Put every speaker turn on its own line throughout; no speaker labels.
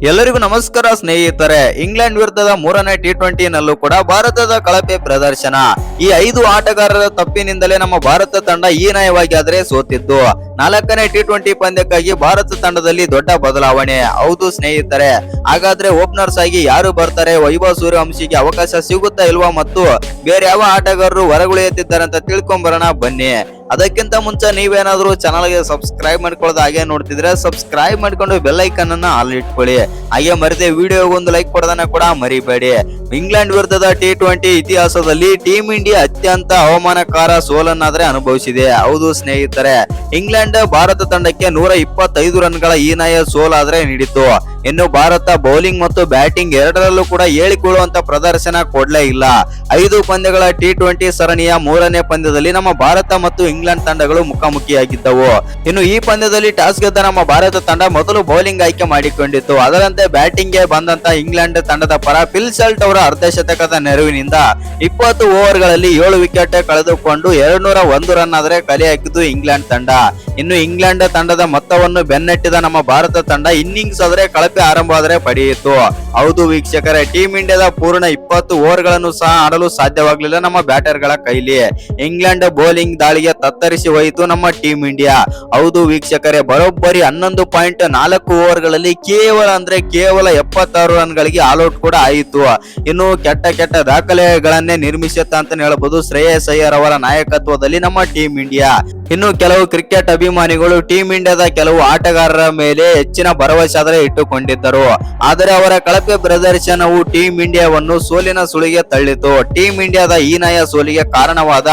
ಎಲ್ಲರಿಗೂ ನಮಸ್ಕಾರ ಸ್ನೇಹಿತರೆ. ಇಂಗ್ಲೆಂಡ್ ವಿರುದ್ಧದ ಮೂರನೇ ಟಿ20 ನಲ್ಲೂ ಕೂಡ ಭಾರತದ ಕಳಪೆ ಪ್ರದರ್ಶನ. ಈ 5 ಆಟಗಾರರ ತಪ್ಪಿನಿಂದಲೇ ನಮ್ಮ ಭಾರತ ತಂಡ ಹೀನಾಯವಾಗಿ ಆದರೆ ಸೋತಿದ್ದು. 4ನೇ ಟಿ20 ಪಂದ್ಯಕ್ಕಾಗಿ ಭಾರತ ತಂಡದಲ್ಲಿ ದೊಡ್ಡ ಬದಲಾವಣೆ. ಹೌದು ಸ್ನೇಹಿತರೆ, ಹಾಗಾದ್ರೆ ಓಪನರ್ಸ್ ಆಗಿ ಯಾರು ಬರ್ತಾರೆ, ವೈಭವ್ ಸೂರ್ಯವಂಶಿಗೆ ಅವಕಾಶ ಸಿಗುತ್ತಾ ಇಲ್ವಾ ಮತ್ತು ಬೇರೆ ಯಾವ ಆಟಗಾರರು ಹೊರಗುಳಿಯುತ್ತಿದ್ದಾರೆ ಅಂತ ತಿಳ್ಕೊಂಬರೋಣ ಬನ್ನಿ. ಅದಕ್ಕಿಂತ ಮುಂಚೆ ನೀವೇನಾದ್ರೂ ಚಾನಲ್ಗೆ ಸಬ್ಸ್ಕ್ರೈಬ್ ಮಾಡ್ಕೊಳ್ಳೋದು ಹಾಗೆ ನೋಡ್ತಿದ್ರೆ ಸಬ್ಸ್ಕ್ರೈಬ್ ಮಾಡ್ಕೊಂಡು ಬೆಲ್ ಐಕನ್ ಅನ್ನ ಆಲ್ ಇಟ್ಕೊಳ್ಳಿ. ಹಾಗೆ ಮರಿದೆ ವಿಡಿಯೋಗೆ ಒಂದು ಲೈಕ್ ಕೊಡೋದನ್ನ ಕೂಡ ಮರಿಬೇಡಿ. ಇಂಗ್ಲೆಂಡ್ ವಿರುದ್ಧದ ಟಿ20 ಇತಿಹಾಸದಲ್ಲಿ ಟೀಮ್ ಇಂಡಿಯಾ ಅತ್ಯಂತ ಅವಮಾನಕರ ಸೋಲನ್ನಾದ್ರೆ ಅನುಭವಿಸಿದೆ. ಹೌದು ಸ್ನೇಹಿತರೆ, ಇಂಗ್ಲೆಂಡ್ ಭಾರತ ತಂಡಕ್ಕೆ 125 ರನ್ಗಳ ಹೀನಾಯ ಸೋಲಾದ್ರೆ ನೀಡಿತು. ಇನ್ನು ಭಾರತ ಬೌಲಿಂಗ್ ಮತ್ತು ಬ್ಯಾಟಿಂಗ್ ಎರಡರಲ್ಲೂ ಕೂಡ ಹೇಳಿಕೊಳ್ಳುವಂತ ಪ್ರದರ್ಶನ ಕೊಡ್ಲೇ ಇಲ್ಲ. 5 ಪಂದ್ಯಗಳ ಟಿ20 ಸರಣಿಯ 3ನೇ ಪಂದ್ಯದಲ್ಲಿ ನಮ್ಮ ಭಾರತ ಮತ್ತು ಇಂಗ್ಲೆಂಡ್ ತಂಡಗಳು ಮುಖಾಮುಖಿಯಾಗಿದ್ದವು. ಇನ್ನು ಈ ಪಂದ್ಯದಲ್ಲಿ ಟಾಸ್ ಗೆದ್ದ ನಮ್ಮ ಭಾರತ ತಂಡ ಮೊದಲು ಬೌಲಿಂಗ್ ಆಯ್ಕೆ ಮಾಡಿಕೊಂಡಿತ್ತು. ಅದರಂತೆ ಬ್ಯಾಟಿಂಗ್ ಗೆ ಬಂದಂತ ಇಂಗ್ಲೆಂಡ್ ತಂಡದ ಪರ ಫಿಲ್ ಸಾಲ್ಟ್ ಅವರ ಅರ್ಧಶತಕದ ನೆರವಿನಿಂದ 20 ಓವರ್ಗಳಲ್ಲಿ 7 ವಿಕೆಟ್ ಕಳೆದುಕೊಂಡು 201 ರನ್ ಆದ್ರೆ ಕಲೆ ಹಾಕಿದ್ದು ಇಂಗ್ಲೆಂಡ್ ತಂಡ. ಇನ್ನು ಇಂಗ್ಲೆಂಡ್ ತಂಡದ ಮೊತ್ತವನ್ನು ಬೆನ್ನಟ್ಟಿದ ನಮ್ಮ ಭಾರತ ತಂಡ ಇನ್ನಿಂಗ್ಸ್ ಆದ್ರೆ ಕಳಪೆ ಆರಂಭ ಆದ್ರೆ ಪಡೆಯಿತು. ಹೌದು ವೀಕ್ಷಕರೇ, ಟೀಮ್ ಇಂಡಿಯಾದ ಪೂರ್ಣ 20 ಓವರ್ಗಳನ್ನು ಸಹ ಆಡಲು ಸಾಧ್ಯವಾಗಲಿಲ್ಲ ನಮ್ಮ ಬ್ಯಾಟರ್ಗಳ ಕೈಲಿ. ಇಂಗ್ಲೆಂಡ್ ಬೌಲಿಂಗ್ ದಾಳಿಗೆ ತತ್ತರಿಸಿ ಹೋಯಿತು ನಮ್ಮ ಟೀಮ್ ಇಂಡಿಯಾ. ಹೌದು ವೀಕ್ಷಕರೇ, ಬರೋಬ್ಬರಿ 11.4 ಓವರ್ಗಳಲ್ಲಿ ಕೇವಲ 76 ರನ್ಗಳಿಗೆ ಆಲ್ಔಟ್ ಕೂಡ ಆಯಿತು. ಇನ್ನು ಕೆಟ್ಟ ದಾಖಲೆಗಳನ್ನೇ ನಿರ್ಮಿಸುತ್ತ ಅಂತ ಹೇಳಬಹುದು ಶ್ರೇಯಸ್ ಅಯ್ಯರ್ ಅವರ ನಾಯಕತ್ವದಲ್ಲಿ ನಮ್ಮ ಟೀಮ್ ಇಂಡಿಯಾ. ಇನ್ನು ಕೆಲವು ಕ್ರಿಕೆಟ್ ಅಭಿಮಾನಿಗಳು ಟೀಮ್ ಇಂಡಿಯಾದ ಕೆಲವು ಆಟಗಾರರ ಮೇಲೆ ಹೆಚ್ಚಿನ ಭರವಸೆ ಆದರೆ ಇಟ್ಟುಕೊಂಡಿದ್ದರು. ಆದರೆ ಅವರ ಕಳಪೆ ಪ್ರದರ್ಶನವು ಟೀಮ್ ಇಂಡಿಯಾವನ್ನು ಸೋಲಿನ ಸುಳಿಗೆ ತಳ್ಳಿತು. ಟೀಮ್ ಇಂಡಿಯಾದ ಹೀನಾಯ ಸೋಲಿಗೆ ಕಾರಣವಾದ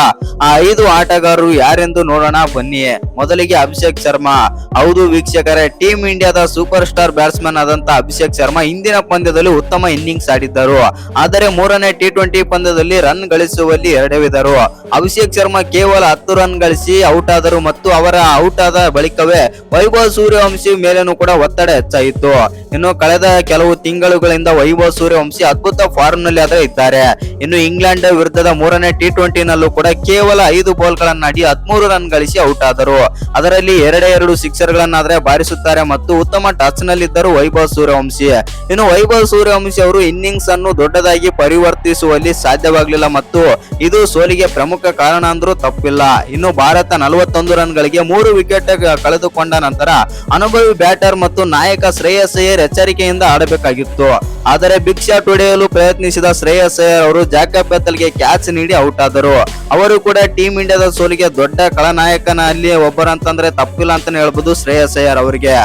ಆ 5 ಆಟಗಾರರು ಯಾರೆಂದು ನೋಡೋಣ ಬನ್ನಿ. ಮೊದಲಿಗೆ ಅಭಿಷೇಕ್ ಶರ್ಮಾ. ಹೌದು ವೀಕ್ಷಕರೇ, ಟೀಮ್ ಇಂಡಿಯಾದ ಸೂಪರ್ ಸ್ಟಾರ್ ಬ್ಯಾಟ್ಸ್ಮನ್ ಆದಂತ ಅಭಿಷೇಕ್ ಶರ್ಮಾ ಹಿಂದಿನ ಪಂದ್ಯದಲ್ಲಿ ಉತ್ತಮ ಇನ್ನಿಂಗ್ಸ್ ಆಡಿದ್ದರು. ಆದರೆ 3ನೇ ಟಿ20 ಪಂದ್ಯದಲ್ಲಿ ರನ್ ಗಳಿಸುವಲ್ಲಿ ಎಡವಿದರು. ಅಭಿಷೇಕ್ ಶರ್ಮಾ ಕೇವಲ 10 ರನ್ ಗಳಿಸಿ ಔಟ್ ಆದರು ಮತ್ತು ಅವರ ಔಟ್ ಆದ ಬಳಿಕವೇ ವೈಭವ್ ಸೂರ್ಯವಂಶಿ ಮೇಲೇನೂ ಕೂಡ ಒತ್ತಡ ಹೆಚ್ಚಾಯಿತು. ಇನ್ನು ಕಳೆದ ಕೆಲವು ತಿಂಗಳುಗಳಿಂದ ವೈಭವ್ ಸೂರ್ಯವಂಶಿ ಅದ್ಭುತ ಫಾರ್ಮ್ ನಲ್ಲಿ ಆದ್ರೆ ಇದ್ದಾರೆ. ಇನ್ನು ಇಂಗ್ಲೆಂಡ್ ವಿರುದ್ಧದ 3ನೇ ಟಿ20 ನಲ್ಲೂ ಕೂಡ ಕೇವಲ 5 ಬಾಲ್ ಗಳನ್ನಾಡಿ 13 ರನ್ ಗಳಿಸಿ ಔಟ್ ಆದರು. ಅದರಲ್ಲಿ 2 ಸಿಕ್ಸರ್ ಗಳನ್ನಾದ್ರೆ ಬಾರಿಸುತ್ತಾರೆ ಮತ್ತು ಉತ್ತಮ ಟಚ್ ನಲ್ಲಿದ್ದರು ವೈಭವ್ ಸೂರ್ಯವಂಶಿ. ಇನ್ನು ವೈಭವ್ ಸೂರ್ಯವಂಶಿ ಅವರು ಇನ್ನಿಂಗ್ಸ್ ಅನ್ನು ದೊಡ್ಡದಾಗಿ ಪರಿವರ್ತಿಸುವಲ್ಲಿ ಸಾಧ್ಯವಾಗಲಿಲ್ಲ ಮತ್ತು ಇದು ಸೋಲಿಗೆ ಪ್ರಮುಖ ಕಾರಣ ಅಂದ್ರೂ ತಪ್ಪಿಲ್ಲ. ಇನ್ನು ಭಾರತ 41 ರನ್ ಗಳಿಗೆ 3 ವಿಕೆಟ್ ಕಳೆದುಕೊಂಡ ನಂತರ ಅನುಭವಿ ಬ್ಯಾಟರ್ ಮತ್ತು ನಾಯಕ ಶ್ರೇಯಸ್ ಅಯ್ಯರ್ ಎಚ್ಚರಿಕೆಯಿಂದ ಆಡಬೇಕಾಗಿತ್ತು. ಆದರೆ ಬಿಗ್ ಶಾಟ್ ಹೊಡೆಯಲು ಪ್ರಯತ್ನಿಸಿದ ಶ್ರೇಯಸ್ ಅಯ್ಯರ್ ಅವರು ಜಾಕಬ್ ಬೆಥೆಲ್ಗೆ ಕ್ಯಾಚ್ ನೀಡಿ ಔಟ್ ಆದರು. ಅವರು ಕೂಡ ಟೀಮ್ ಇಂಡಿಯಾದ ಸೋಲಿಗೆ ದೊಡ್ಡ ಖಳನಾಯಕನಲ್ಲಿ ಒಬ್ಬರಂತಂದ್ರೆ ತಪ್ಪಿಲ್ಲ ಅಂತಾನೆ ಹೇಳ್ಬೋದು ಶ್ರೇಯಸ್ ಅಯ್ಯರ್ ಅವರಿಗೆ.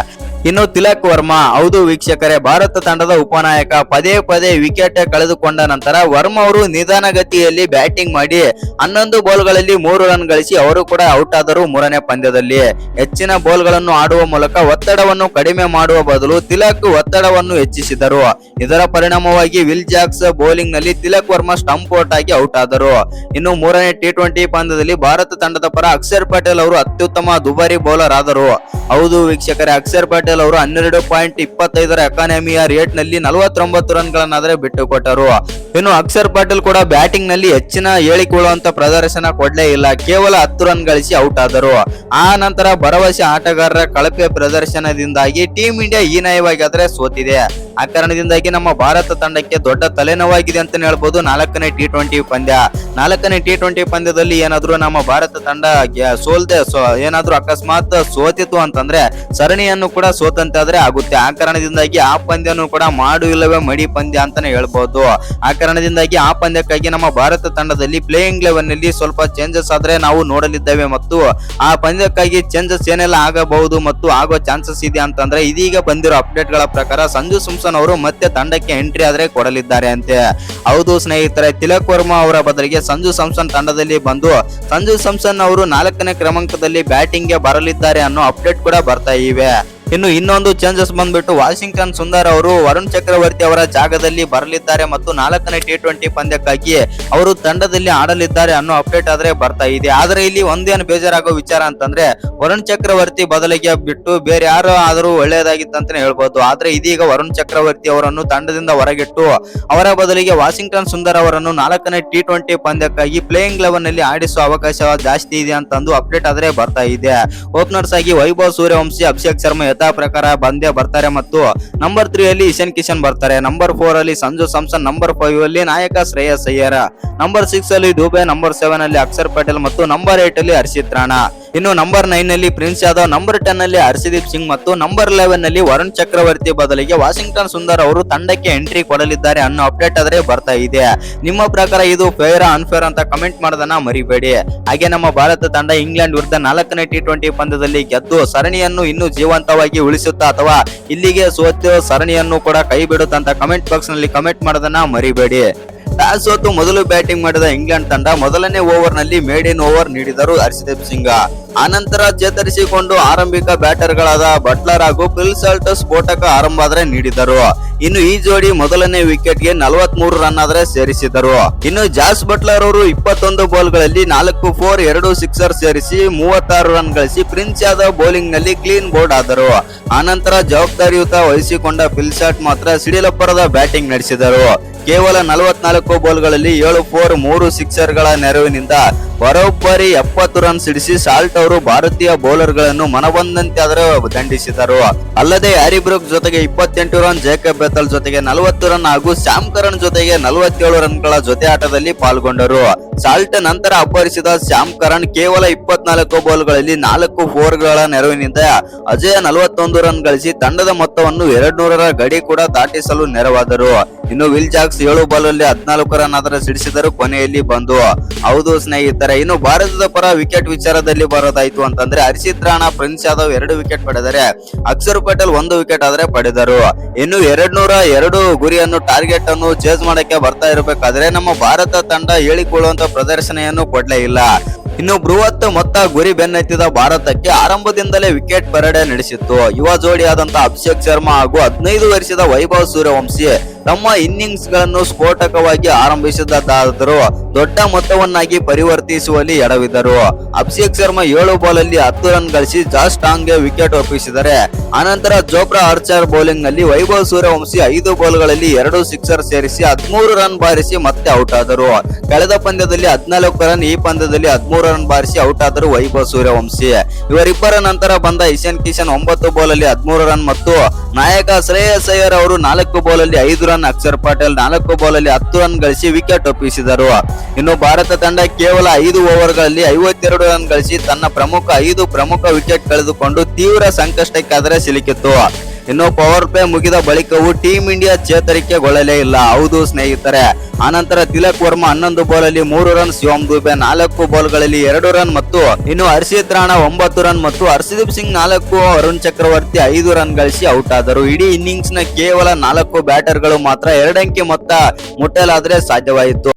ಇನ್ನು ತಿಲಕ್ ವರ್ಮಾ. ಹೌದು ವೀಕ್ಷಕರೇ, ಭಾರತ ತಂಡದ ಉಪನಾಯಕ ಪದೇ ವಿಕೆಟ್ ಕಳೆದುಕೊಂಡ ನಂತರ ವರ್ಮಾ ಅವರು ನಿಧಾನಗತಿಯಲ್ಲಿ ಬ್ಯಾಟಿಂಗ್ ಮಾಡಿ 11 ಬಾಲ್ಗಳಲ್ಲಿ 3 ರನ್ ಗಳಿಸಿ ಅವರು ಕೂಡ ಔಟ್ ಆದರು. 3ನೇ ಪಂದ್ಯದಲ್ಲಿ ಹೆಚ್ಚಿನ ಬಾಲ್ಗಳನ್ನು ಆಡುವ ಮೂಲಕ ಒತ್ತಡವನ್ನು ಕಡಿಮೆ ಮಾಡುವ ಬದಲು ತಿಲಕ್ ಒತ್ತಡವನ್ನು ಹೆಚ್ಚಿಸಿದರು. ಇದರ ಪರಿಣಾಮವಾಗಿ ವಿಲ್ ಜಾಕ್ಸ್ ಬೌಲಿಂಗ್ ನಲ್ಲಿ ತಿಲಕ್ ವರ್ಮಾ ಸ್ಟಂಪ್ ಔಟ್ ಆಗಿ ಔಟ್ ಆದರು. ಇನ್ನು 3ನೇ ಟಿ20 ಪಂದ್ಯದಲ್ಲಿ ಭಾರತ ತಂಡದ ಪರ ಅಕ್ಷರ್ ಪಟೇಲ್ ಅವರು ಅತ್ಯುತ್ತಮ ದುಬಾರಿ ಬೌಲರ್ ಆದರು. ಹೌದು ವೀಕ್ಷಕರೇ, ಅಕ್ಷರ್ ಪಟೇಲ್ ಅವರು 12.25 ಎಕಾನಮಿಯ ರೇಟ್ ನಲ್ಲಿ 49 ರನ್ ಗಳನ್ನಾದ್ರೆ ಬಿಟ್ಟುಕೊಟ್ಟರು. ಇನ್ನು ಅಕ್ಷರ್ ಪಟೇಲ್ ಕೂಡ ಬ್ಯಾಟಿಂಗ್ ನಲ್ಲಿ ಹೆಚ್ಚಿನ ಹೇಳಿಕೊಳ್ಳುವಂತ ಪ್ರದರ್ಶನ ಕೊಡ್ಲೇ ಇಲ್ಲ. ಕೇವಲ 10 ರನ್ ಗಳಿಸಿ ಔಟ್ ಆದರು. ಆ ನಂತರ ಭರವಸೆ ಆಟಗಾರರ ಕಳಪೆ ಪ್ರದರ್ಶನದಿಂದಾಗಿ ಟೀಮ್ ಇಂಡಿಯಾ ಹೀನಾಯವಾಗಿ ಆದ್ರೆ ಸೋತಿದೆ. ಆ ಕಾರಣದಿಂದಾಗಿ ನಮ್ಮ ಭಾರತ ತಂಡಕ್ಕೆ ದೊಡ್ಡ ತಲೆನೋವಾಗಿದೆ ಅಂತ ಹೇಳ್ಬೋದು 4ನೇ ಟಿ20 ಪಂದ್ಯ. 4ನೇ ಟಿ20 ಪಂದ್ಯದಲ್ಲಿ ಏನಾದ್ರೂ ನಮ್ಮ ಭಾರತ ತಂಡ ಸೋಲ್ದೆ ಏನಾದ್ರೂ ಅಕಸ್ಮಾತ್ ಸೋತಿತ್ತು ಅಂತಂದ್ರೆ ಸರಣಿಯನ್ನು ಕೂಡ ಸೋತಂತೆ ಆದ್ರೆ ಆಗುತ್ತೆ. ಆ ಕಾರಣದಿಂದಾಗಿ ಆ ಪಂದ್ಯನು ಕೂಡ ಮಾಡು ಇಲ್ಲವೇ ಮಡಿ ಪಂದ್ಯ ಅಂತಾನೆ ಹೇಳ್ಬಹುದು. ಆ ಕಾರಣದಿಂದಾಗಿ ಆ ಪಂದ್ಯಕ್ಕಾಗಿ ನಮ್ಮ ಭಾರತ ತಂಡದಲ್ಲಿ ಪ್ಲೇಯಿಂಗ್ ಲೆವೆನ್ ನಲ್ಲಿ ಸ್ವಲ್ಪ ಚೇಂಜಸ್ ಆದ್ರೆ ನಾವು ನೋಡಲಿದ್ದೇವೆ ಮತ್ತು ಆ ಪಂದ್ಯಕ್ಕಾಗಿ ಚೇಂಜಸ್ ಏನೆಲ್ಲ ಆಗಬಹುದು ಮತ್ತು ಆಗೋ ಚಾನ್ಸಸ್ ಇದೆ ಅಂತಂದ್ರೆ ಇದೀಗ ಬಂದಿರೋ ಅಪ್ಡೇಟ್ ಗಳ ಪ್ರಕಾರ ಸಂಜು ಸ್ಯಾಮ್ಸನ್ ಅವರು ಮತ್ತೆ ತಂಡಕ್ಕೆ ಎಂಟ್ರಿ ಆದ್ರೆ ಕೊಡಲಿದ್ದಾರೆ ಅಂತೆ. ಹೌದು ಸ್ನೇಹಿತರೆ, ತಿಲಕ್ ವರ್ಮಾ ಅವರ ಬದಲಿಗೆ ಸಂಜು ಸ್ಯಾಮ್ಸನ್ ತಂಡದಲ್ಲಿ ಬಂದು ಸಂಜು ಸ್ಯಾಮ್ಸನ್ ಅವರು 4ನೇ ಕ್ರಮಾಂಕದಲ್ಲಿ ಬ್ಯಾಟಿಂಗ್ ಗೆ ಬರಲಿದ್ದಾರೆ ಅನ್ನೋ ಅಪ್ಡೇಟ್ ಕೂಡ ಬರ್ತಾ ಇವೆ. ಇನ್ನು ಇನ್ನೊಂದು ಚೇಂಜಸ್ ಬಂದ್ಬಿಟ್ಟು ವಾಷಿಂಗ್ಟನ್ ಸುಂದರ್ ಅವರು ವರುಣ್ ಚಕ್ರವರ್ತಿ ಅವರ ಜಾಗದಲ್ಲಿ ಬರಲಿದ್ದಾರೆ ಮತ್ತು 4ನೇ ಟಿ20 ಪಂದ್ಯಕ್ಕಾಗಿ ಅವರು ತಂಡದಲ್ಲಿ ಆಡಲಿದ್ದಾರೆ ಅನ್ನೋ ಅಪ್ಡೇಟ್ ಆದ್ರೆ ಬರ್ತಾ ಇದೆ. ಆದ್ರೆ ಇಲ್ಲಿ ಒಂದೇನು ಬೇಜಾರಾಗೋ ವಿಚಾರ ಅಂತಂದ್ರೆ ವರುಣ್ ಚಕ್ರವರ್ತಿ ಬದಲಿಗೆ ಬಿಟ್ಟು ಬೇರೆ ಯಾರು ಆದರೂ ಒಳ್ಳೆಯದಾಗಿತ್ತು ಅಂತಾನೆ ಹೇಳ್ಬೋದು. ಆದ್ರೆ ಇದೀಗ ವರುಣ್ ಚಕ್ರವರ್ತಿ ಅವರನ್ನು ತಂಡದಿಂದ ಹೊರಗಿಟ್ಟು ಅವರ ಬದಲಿಗೆ ವಾಷಿಂಗ್ಟನ್ ಸುಂದರ್ ಅವರನ್ನು 4ನೇ ಟಿ20 ಪಂದ್ಯಕ್ಕಾಗಿ ಪ್ಲೇಯಿಂಗ್ ಲೆವೆನ್ ನಲ್ಲಿ ಆಡಿಸುವ ಅವಕಾಶ ಜಾಸ್ತಿ ಇದೆ ಅಂತಂದು ಅಪ್ಡೇಟ್ ಆದ್ರೆ ಬರ್ತಾ ಇದೆ. ಓಪನರ್ಸ್ ಆಗಿ ವೈಭವ್ ಸೂರ್ಯವಂಶಿ, ಅಭಿಷೇಕ್ ಶರ್ಮಾ ಇದ್ದ ಪ್ರಕಾರ ಬಂದೇ ಬರ್ತಾರೆ ಮತ್ತು ನಂಬರ್ 3 ಅಲ್ಲಿ ಇಶಾನ್ ಕಿಶನ್ ಬರ್ತಾರೆ. ನಂಬರ್ 4 ಅಲ್ಲಿ ಸಂಜು ಸ್ಯಾಮ್ಸನ್, ನಂಬರ್ 5 ಅಲ್ಲಿ ನಾಯಕ ಶ್ರೇಯಸ್ ಅಯ್ಯರ್, ನಂಬರ್ 6 ಅಲ್ಲಿ ದುಬೆ, ನಂಬರ್ 7 ಅಲ್ಲಿ ಅಕ್ಷರ್ ಪಟೇಲ್ ಮತ್ತು ನಂಬರ್ 8 ಅಲ್ಲಿ ಹರ್ಷಿತ್ ರಾಣಾ. ಇನ್ನು ನಂಬರ್ 9 ನಲ್ಲಿ ಪ್ರಿನ್ಸ್ ಯಾದವ್, ನಂಬರ್ 10 ಅಲ್ಲಿ ಹರ್ಷದೀಪ್ ಸಿಂಗ್ ಮತ್ತು ನಂಬರ್ 11 ನಲ್ಲಿ ವರುಣ್ ಚಕ್ರವರ್ತಿ ಬದಲಿಗೆ ವಾಷಿಂಗ್ಟನ್ ಸುಂದರ್ ಅವರು ತಂಡಕ್ಕೆ ಎಂಟ್ರಿ ಕೊಡಲಿದ್ದಾರೆ ಅನ್ನೋ ಅಪ್ಡೇಟ್ ಆದ್ರೆ ಬರ್ತಾ ಇದೆ. ನಿಮ್ಮ ಪ್ರಕಾರ ಇದು ಫೇರ್ ಅನ್ಫೇರ್ ಅಂತ ಕಮೆಂಟ್ ಮಾಡೋದನ್ನ ಮರಿಬೇಡಿ. ಹಾಗೆ ನಮ್ಮ ಭಾರತ ತಂಡ ಇಂಗ್ಲೆಂಡ್ ವಿರುದ್ಧ 4ನೇ T20 ಪಂದ್ಯದಲ್ಲಿ ಗೆದ್ದು ಸರಣಿಯನ್ನು ಇನ್ನೂ ಜೀವಂತವಾಗಿ ಉಳಿಸುತ್ತಾ ಅಥವಾ ಇಲ್ಲಿಗೆ ಸೋತು ಸರಣಿಯನ್ನು ಕೂಡ ಕೈ ಬಿಡುತ್ತಾ ಅಂತ ಕಮೆಂಟ್ ಬಾಕ್ಸ್ ನಲ್ಲಿ ಕಮೆಂಟ್ ಮಾಡೋದನ್ನ ಮರಿಬೇಡಿ. ಟಾಸ್ ಸೋತು ಮೊದಲು ಬ್ಯಾಟಿಂಗ್ ಮಾಡಿದ ಇಂಗ್ಲೆಂಡ್ ತಂಡ ಮೊದಲನೇ ಓವರ್ ನಲ್ಲಿ ಮೇಡ್ ಇನ್ ಓವರ್ ನೀಡಿದರು ಹರ್ಷದೀಪ್ ಸಿಂಗ್. ಆನಂತರ ಚೇತರಿಸಿಕೊಂಡು ಆರಂಭಿಕ ಬ್ಯಾಟರ್ ಗಳಾದ ಬಟ್ಲರ್ ಹಾಗೂ ಪಿಲ್ಸಲ್ಟ್ ಸ್ಫೋಟಕ ಆರಂಭ ಆದ್ರೆ ನೀಡಿದರು. ಇನ್ನು ಈ ಜೋಡಿ ಮೊದಲನೇ ವಿಕೆಟ್ ಗೆ 43 ರನ್ ಆದ್ರೆ ಸೇರಿಸಿದರು. ಇನ್ನು ಜಾಸ್ ಬಟ್ಲರ್ ಅವರು 21 ಬಾಲ್ ಗಳಲ್ಲಿ 4 4 2 ಸಿಕ್ಸರ್ ಸೇರಿಸಿ 36 ರನ್ ಗಳಿಸಿ ಪ್ರಿನ್ಸ್ ಯಾದವ್ ಬೌಲಿಂಗ್ ನಲ್ಲಿ ಕ್ಲೀನ್ ಬೋರ್ಡ್ ಆದರು. ಆನಂತರ ಜವಾಬ್ದಾರಿಯುತ ವಹಿಸಿಕೊಂಡ ಪಿಲ್ಸಲ್ಟ್ ಮಾತ್ರ ಸಿಡಿಲಪ್ಪರದ ಬ್ಯಾಟಿಂಗ್ ನಡೆಸಿದರು. ಕೇವಲ 44 ಬಾಲ್ಗಳಲ್ಲಿ 7 4 3 ಸಿಕ್ಸರ್ ಗಳ ನೆರವಿನಿಂದ ಬರೋಬ್ಬರಿ 70 ರನ್ ಸಿಡಿಸಿ ಸಾಲ್ಟ್ ಅವರು ಭಾರತೀಯ ಬೌಲರ್ ಗಳನ್ನು ಮನಬಂದಂತೆ ಆದರೆ ದಂಡಿಸಿದರು. ಅಲ್ಲದೆ ಹ್ಯಾರಿ ಬ್ರೂಕ್ ಜೊತೆಗೆ 28 ರನ್, ಜೇಕಬ್ ಬೆಥಲ್ ಜೊತೆಗೆ 40 ರನ್ ಹಾಗೂ ಶ್ಯಾಮ್ ಕರಣ್ ಜೊತೆಗೆ 47 ರನ್ಗಳ ಜೊತೆ ಆಟದಲ್ಲಿ ಪಾಲ್ಗೊಂಡರು. ಸಾಲ್ಟ್ ನಂತರ ಅಬ್ಬರಿಸಿದ ಶ್ಯಾಮ್ ಕರಣ್ ಕೇವಲ 24 ಬಾಲ್ಗಳಲ್ಲಿ 4 4 ಗಳ ನೆರವಿನಿಂದ ಅಜಯ 41 ರನ್ ಗಳಿಸಿ ತಂಡದ ಮೊತ್ತವನ್ನು 200ರ ಗಡಿ ಕೂಡ ದಾಟಿಸಲು ನೆರವಾದರು. ಇನ್ನು ವಿಲ್ ಜಾಕ್ಸ್ 7 ಬಾಲ್ ಅಲ್ಲಿ 14 ರನ್ ಆದ್ರೆ ಸಿಡಿಸಿದರು ಕೊನೆಯಲ್ಲಿ ಬಂದು. ಹೌದು ಸ್ನೇಹಿತರೆ, ಇನ್ನು ಭಾರತದ ಪರ ವಿಕೆಟ್ ವಿಚಾರದಲ್ಲಿ ಬರೋದಾಯ್ತು ಅಂತಂದ್ರೆ ಹರ್ಷಿತ್ ರಾಣಾ, ಪ್ರಿನ್ಸ್ ಯಾದವ್ 2 ವಿಕೆಟ್ ಪಡೆದರೆ ಅಕ್ಷರ್ ಪಟೇಲ್ 1 ವಿಕೆಟ್ ಆದ್ರೆ ಪಡೆದರು. ಇನ್ನು 202 ಗುರಿಯನ್ನು ಟಾರ್ಗೆಟ್ ಅನ್ನು ಚೇಸ್ ಮಾಡಕ್ಕೆ ಬರ್ತಾ ಇರಬೇಕಾದ್ರೆ ನಮ್ಮ ಭಾರತ ತಂಡ ಹೇಳಿಕೊಳ್ಳುವಂತ ಪ್ರದರ್ಶನೆಯನ್ನು ಕೊಡ್ಲೇ ಇಲ್ಲ. ಇನ್ನು ಬೃಹತ್ ಮೊತ್ತ ಗುರಿ ಬೆನ್ನತ್ತಿದ ಭಾರತಕ್ಕೆ ಆರಂಭದಿಂದಲೇ ವಿಕೆಟ್ ಪರಡೆ ನಡೆಸಿತ್ತು. ಯುವ ಜೋಡಿಯಾದಂತ ಅಭಿಷೇಕ್ ಶರ್ಮಾ ಹಾಗೂ 15 ವರ್ಷದ ವೈಭವ್ ಸೂರ್ಯವಂಶಿ ತಮ್ಮ ಇನ್ನಿಂಗ್ಸ್ ಗಳನ್ನು ಸ್ಫೋಟಕವಾಗಿ ಆರಂಭಿಸಿದ್ದಾದರೂ ದೊಡ್ಡ ಮೊತ್ತವನ್ನಾಗಿ ಪರಿವರ್ತಿಸುವಲ್ಲಿ ಎಡವಿದರು. ಅಭಿಷೇಕ್ ಶರ್ಮಾ 7 ಬಾಲ್ ಅಲ್ಲಿ 10 ರನ್ ಗಳಿಸಿ ಜಾಸ್ ಟಾಂಗ್ಗೆ ವಿಕೆಟ್ ಒಪ್ಪಿಸಿದರೆ ಆನಂತರ ಜೋಫ್ರಾ ಆರ್ಚರ್ ಬೌಲಿಂಗ್ ನಲ್ಲಿ ವೈಭವ್ ಸೂರ್ಯವಂಶಿ 5 ಬಾಲ್ ಗಳಲ್ಲಿ 2 ಸಿಕ್ಸರ್ ಸೇರಿಸಿ 13 ರನ್ ಬಾರಿಸಿ ಮತ್ತೆ ಔಟ್ ಆದರು. ಕಳೆದ ಪಂದ್ಯದಲ್ಲಿ 14 ರನ್, ಈ ಪಂದ್ಯದಲ್ಲಿ 13 ರನ್ ಬಾರಿಸಿ ಔಟ್ ಆದರು ವೈಭವ್ ಸೂರ್ಯವಂಶಿ. ಇವರಿಬ್ಬರ ನಂತರ ಬಂದ ಇಶಾನ್ ಕಿಶನ್ 9 ಬಾಲ್ ಅಲ್ಲಿ 13 ರನ್ ಮತ್ತು ನಾಯಕ ಶ್ರೇಯಸ್ ಅಯ್ಯರ್ ಅವರು 4 ಬಾಲ್ ಅಲ್ಲಿ 5 ರನ್, ಅಕ್ಷರ್ ಪಟೇಲ್ 4 ಬಾಲ್ ಅಲ್ಲಿ 10 ರನ್ ಗಳಿಸಿ ವಿಕೆಟ್ ಒಪ್ಪಿಸಿದರು. ಇನ್ನು ಭಾರತ ತಂಡ ಕೇವಲ 5 ಓವರ್ ಗಳಲ್ಲಿ 52 ರನ್ ಗಳಿಸಿ ತನ್ನ 5 ಪ್ರಮುಖ ವಿಕೆಟ್ ಕಳೆದುಕೊಂಡು ತೀವ್ರ ಸಂಕಷ್ಟಕ್ಕಾದರೆ ಸಿಲುಕಿತ್ತು. ಇನ್ನು ಪವರ್ ಪ್ಲೇ ಮುಗಿದ ಬಳಿಕವೂ ಟೀಂ ಇಂಡಿಯಾ ಚೇತರಿಕೆಗೊಳ್ಳಲೇ ಇಲ್ಲ. ಹೌದು ಸ್ನೇಹಿತರೆ, ಆನಂತರ ತಿಲಕ್ ವರ್ಮಾ 11 ಬಾಲ್ ಅಲ್ಲಿ 3 ರನ್, ಶಿವಮ್ ದುಬೆ 4 ಬಾಲ್ ಗಳಲ್ಲಿ 2 ರನ್ ಮತ್ತು ಇನ್ನು ಹರ್ಷಿತ್ ರಾಣಾ 9 ರನ್ ಮತ್ತು ಹರ್ಷದೀಪ್ ಸಿಂಗ್ 4, ವರುಣ್ ಚಕ್ರವರ್ತಿ 5 ರನ್ ಗಳಿಸಿ ಔಟ್ ಆದರು. ಇಡೀ ಇನ್ನಿಂಗ್ಸ್ ನ ಕೇವಲ 4 ಬ್ಯಾಟರ್ ಗಳು ಮಾತ್ರ 2 ಅಂಕಿ ಮೊತ್ತ ಮುಟ್ಟಲಾದ್ರೆ ಸಾಧ್ಯವಾಯಿತು.